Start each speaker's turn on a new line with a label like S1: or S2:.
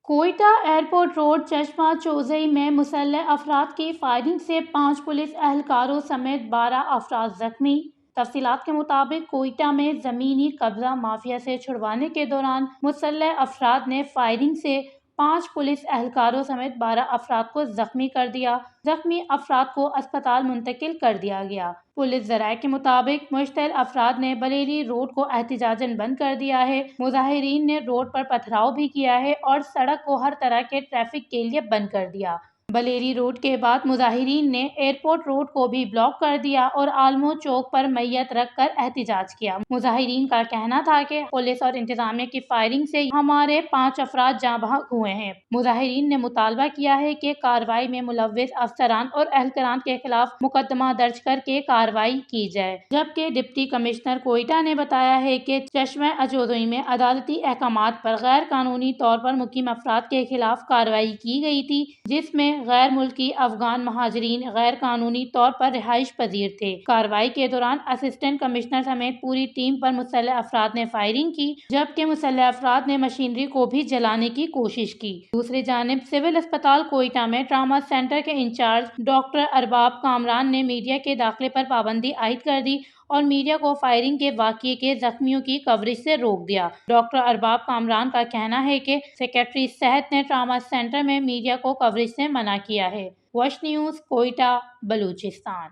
S1: Quetta airport road چشمہ چوزئی میں مسلح افراد کی فائرنگ سے 5 پولیس اہلکاروں سمیت 12 افراد زخمی۔ تفصیلات کے مطابق کوئٹہ میں زمینی قبضہ مافیا سے چھڑوانے کے دوران مسلح افراد نے فائرنگ سے 5 پولیس اہلکاروں سمیت 12 افراد کو زخمی کر دیا۔ زخمی افراد کو اسپتال منتقل کر دیا گیا۔ پولیس ذرائع کے مطابق مشتعل افراد نے بلیری روڈ کو احتجاجاً بند کر دیا ہے۔ مظاہرین نے روڈ پر پتھراؤ بھی کیا ہے اور سڑک کو ہر طرح کے ٹریفک کے لیے بند کر دیا۔ بلیری روڈ کے بعد مظاہرین نے ایئرپورٹ روڈ کو بھی بلاک کر دیا اور عالموں چوک پر میت رکھ کر احتجاج کیا۔ مظاہرین کا کہنا تھا کہ پولیس اور انتظامیہ کی فائرنگ سے ہمارے 5 افراد جاں بحق ہوئے ہیں۔ مظاہرین نے مطالبہ کیا ہے کہ کارروائی میں ملوث افسران اور اہلکاران کے خلاف مقدمہ درج کر کے کارروائی کی جائے، جبکہ ڈپٹی کمشنر کوئٹہ نے بتایا ہے کہ چشمہ چوزئی میں عدالتی احکامات پر غیر قانونی طور پر مقیم افراد کے خلاف کارروائی کی گئی تھی، جس میں غیر ملکی افغان مہاجرین غیر قانونی طور پر رہائش پذیر تھے۔ کارروائی کے دوران اسسٹنٹ کمشنر سمیت پوری ٹیم پر مسلح افراد نے فائرنگ کی، جبکہ مسلح افراد نے مشینری کو بھی جلانے کی کوشش کی۔ دوسری جانب سول اسپتال کوئٹہ میں ٹراما سینٹر کے انچارج ڈاکٹر ارباب کامران نے میڈیا کے داخلے پر پابندی عائد کر دی اور میڈیا کو فائرنگ کے واقعے کے زخمیوں کی کوریج سے روک دیا۔ ڈاکٹر ارباب کامران کا کہنا ہے کہ سیکریٹری صحت نے ٹراما سینٹر میں میڈیا کو کوریج سے منع کیا ہے۔ وش نیوز، کوئٹہ، بلوچستان۔